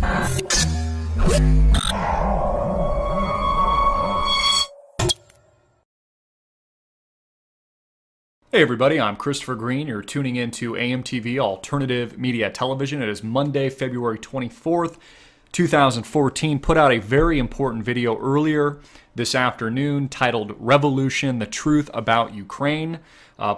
Hey everybody, I'm Christopher Green. You're tuning into AMTV Alternative Media Television. It is Monday, February 24th, 2014. Put out a very important video earlier this afternoon titled Revolution, the Truth About Ukraine.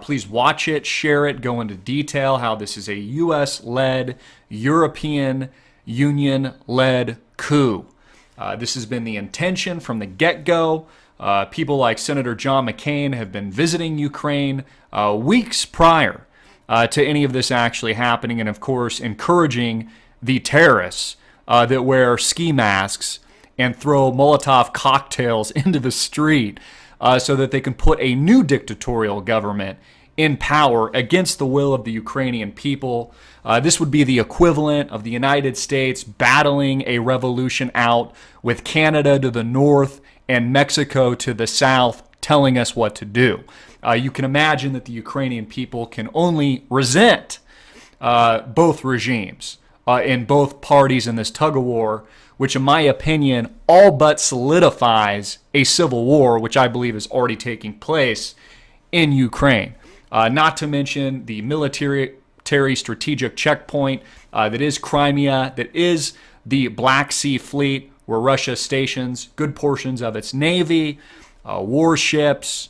Please watch it, share it, go into detail how this is a U.S.-led, European Union-led coup. This has been the intention from the get-go. People like Senator John McCain have been visiting Ukraine weeks prior to any of this actually happening, and of course encouraging the terrorists that wear ski masks and throw Molotov cocktails into the street so that they can put a new dictatorial government in power against the will of the Ukrainian people. This would be the equivalent of the United States battling a revolution out with Canada to the north and Mexico to the south telling us what to do. You can imagine that the Ukrainian people can only resent both regimes in both parties in this tug-of-war, which in my opinion all but solidifies a civil war, which I believe is already taking place in Ukraine. Not to mention the military strategic checkpoint that is Crimea, that is the Black Sea Fleet, where Russia stations good portions of its navy, warships,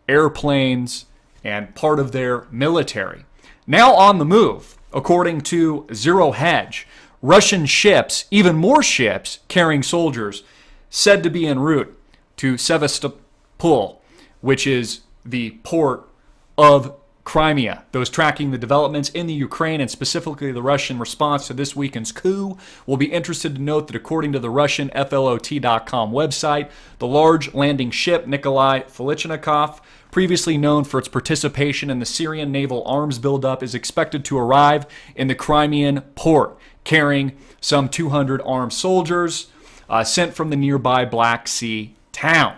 airplanes, and part of their military. Now on the move, according to Zero Hedge, Russian ships, even more ships carrying soldiers, said to be en route to Sevastopol, which is the port of Crimea. Those tracking the developments in the Ukraine and specifically the Russian response to this weekend's coup will be interested to note that according to the Russian FLOT.com website, the large landing ship Nikolai Felichnikov, previously known for its participation in the Syrian naval arms buildup, is expected to arrive in the Crimean port, carrying some 200 armed soldiers sent from the nearby Black Sea town.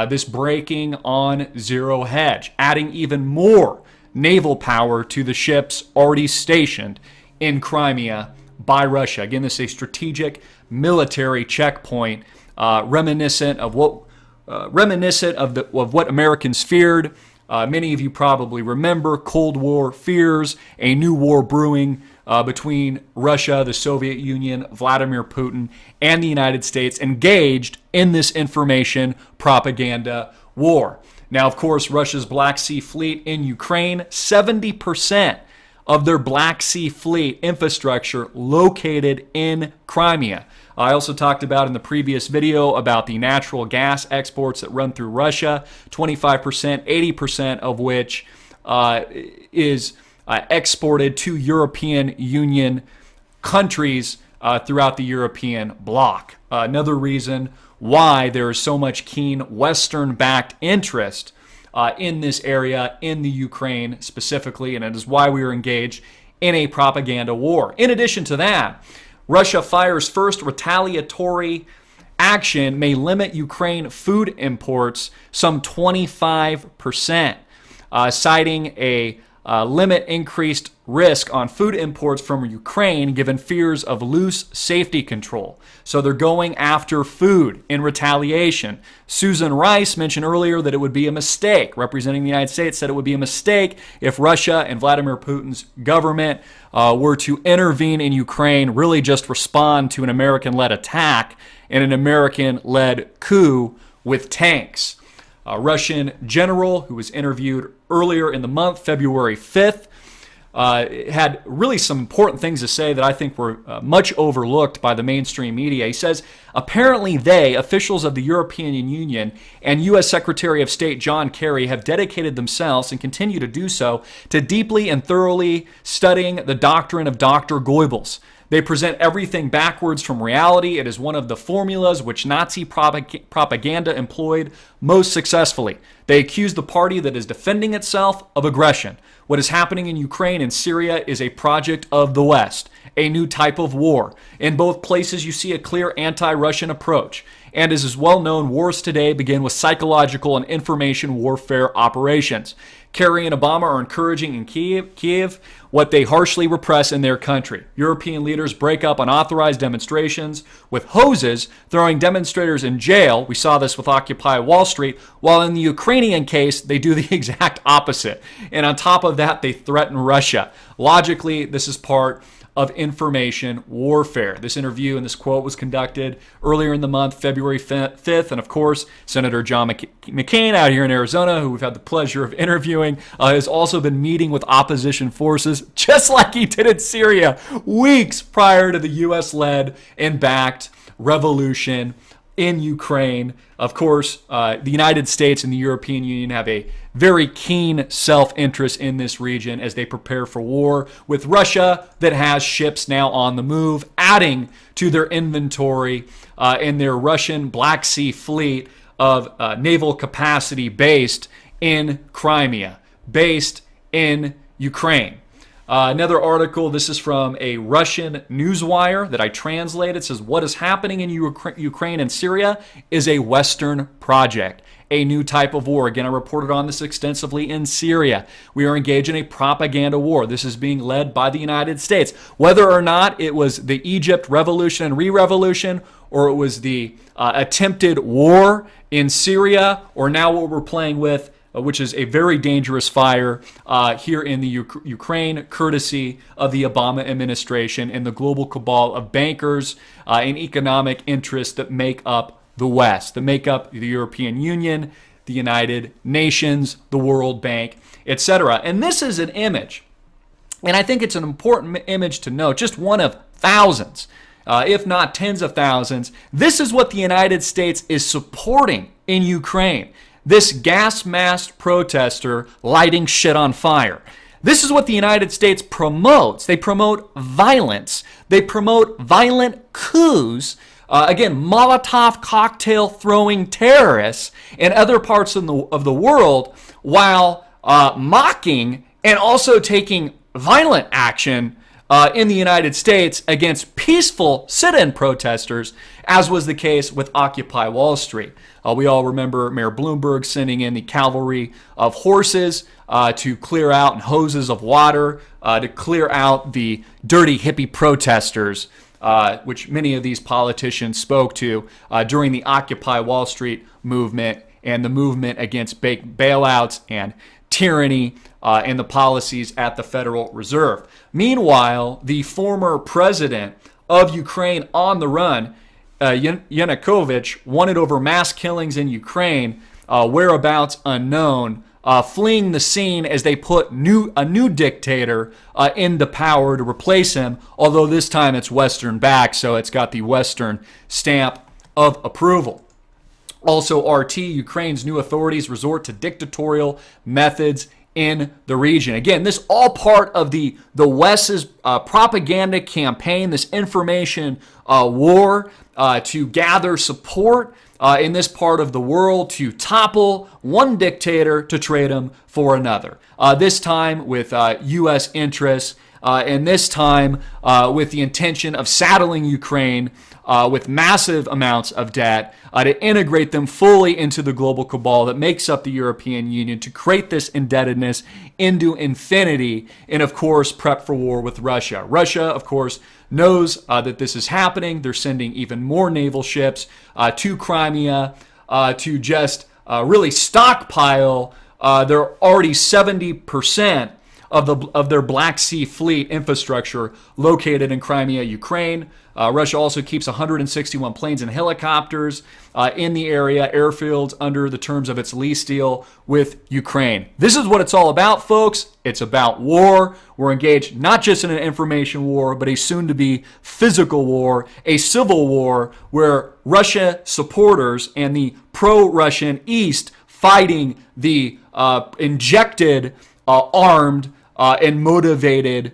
This breaking on Zero Hedge, adding even more naval power to the ships already stationed in Crimea by Russia. Again, this is a strategic military checkpoint, reminiscent of what Americans feared. Many of you probably remember Cold War fears, a new war brewing between Russia, the Soviet Union, Vladimir Putin, and the United States engaged in this information propaganda war. Now, of course, Russia's Black Sea Fleet in Ukraine, 70% of their Black Sea Fleet infrastructure located in Crimea. I also talked about in the previous video about the natural gas exports that run through Russia, 25%, 80% of which is exported to European Union countries throughout the European bloc. Another reason why there is so much keen Western-backed interest in this area, in the Ukraine specifically, and it is why we are engaged in a propaganda war. In addition to that, Russia fires first retaliatory action may limit Ukraine food imports some 25%, citing a limit increased risk on food imports from Ukraine given fears of loose safety control. So they're going after food in retaliation. Susan Rice mentioned earlier that it would be a mistake, representing the United States, said it would be a mistake if Russia and Vladimir Putin's government were to intervene in Ukraine, really just respond to an American-led attack and an American-led coup with tanks. A Russian general who was interviewed earlier in the month, February 5th, had really some important things to say that I think were much overlooked by the mainstream media. He says, apparently they, officials of the European Union and U.S. Secretary of State John Kerry, have dedicated themselves and continue to do so to deeply and thoroughly studying the doctrine of Dr. Goebbels. They present everything backwards from reality. It is one of the formulas which Nazi propaganda employed most successfully. They accuse the party that is defending itself of aggression, What is happening in Ukraine and Syria is a project of the West, a new type of war. In both places, you see a clear anti-Russian approach. And as is well known, wars today begin with psychological and information warfare operations. Kerry and Obama are encouraging in Kiev what they harshly repress in their country. European leaders break up unauthorized demonstrations with hoses, throwing demonstrators in jail. We saw this with Occupy Wall Street, while in the Ukrainian case, they do the exact opposite. And on top of that, they threaten Russia. Logically, this is part of information warfare. This interview and this quote was conducted earlier in the month, February 5th. And of course, Senator John McCain out here in Arizona, who we've had the pleasure of interviewing, has also been meeting with opposition forces, just like he did in Syria, weeks prior to the U.S.-led and backed revolution in Ukraine. Of course, the United States and the European Union have a very keen self-interest in this region as they prepare for war with Russia that has ships now on the move, adding to their inventory in their Russian Black Sea fleet of naval capacity based in Crimea, based in Ukraine. Another article, this is from a Russian newswire that I translated, says what is happening in Ukraine and Syria is a Western project, a new type of war. Again, I reported on this extensively in Syria. We are engaged in a propaganda war. This is being led by the United States. Whether or not it was the Egypt revolution and re-revolution, or it was the attempted war in Syria, or now what we're playing with, which is a very dangerous fire here in the Ukraine, courtesy of the Obama administration and the global cabal of bankers and economic interests that make up the West, that make up the European Union, the United Nations, the World Bank, etc. And this is an image, and I think it's an important image to note, just one of thousands, if not tens of thousands. This is what the United States is supporting in Ukraine. This gas-masked protester lighting shit on fire. This is what the United States promotes. They promote violence. They promote violent coups. Again, Molotov cocktail throwing terrorists in other parts of the world, while mocking and also taking violent action in the United States against peaceful sit-in protesters, as was the case with Occupy Wall Street. We all remember Mayor Bloomberg sending in the cavalry of horses to clear out, and hoses of water to clear out the dirty hippie protesters, which many of these politicians spoke to during the Occupy Wall Street movement and the movement against bailouts and tyranny and the policies at the Federal Reserve. Meanwhile, the former president of Ukraine on the run, Yanukovych, wanted over mass killings in Ukraine, whereabouts unknown, fleeing the scene as they put a new dictator into power to replace him, although this time it's Western backed, so it's got the Western stamp of approval. Also, RT, Ukraine's new authorities resort to dictatorial methods in the region. Again, this all part of the West's propaganda campaign, this information war to gather support in this part of the world to topple one dictator to trade him for another. This time with U.S. interests, and this time with the intention of saddling Ukraine with massive amounts of debt to integrate them fully into the global cabal that makes up the European Union, to create this indebtedness into infinity, and of course prep for war with Russia. Russia, of course, knows that this is happening. They're sending even more naval ships to Crimea to just really stockpile. They're already 70% of their Black Sea fleet infrastructure located in Crimea, Ukraine. Russia also keeps 161 planes and helicopters in the area, airfields under the terms of its lease deal with Ukraine. This is what it's all about, folks. It's about war. We're engaged not just in an information war, but a soon-to-be physical war, a civil war where Russia supporters and the pro-Russian East fighting the injected, armed, and motivated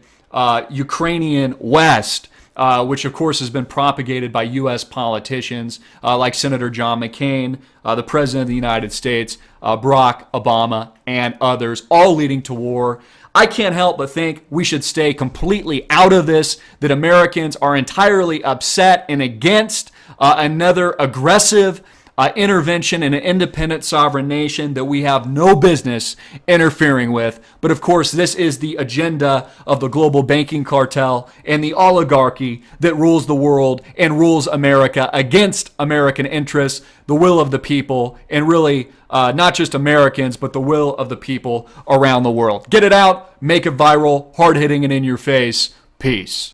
Ukrainian West which of course has been propagated by U.S. politicians like Senator John McCain, the President of the United States, Barack Obama, and others, all leading to war. I can't help but think we should stay completely out of this, that Americans are entirely upset and against another aggressive intervention in an independent sovereign nation that we have no business interfering with. But of course, this is the agenda of the global banking cartel and the oligarchy that rules the world and rules America against American interests, the will of the people, and really not just Americans, but the will of the people around the world. Get it out, make it viral, hard-hitting and in your face. Peace.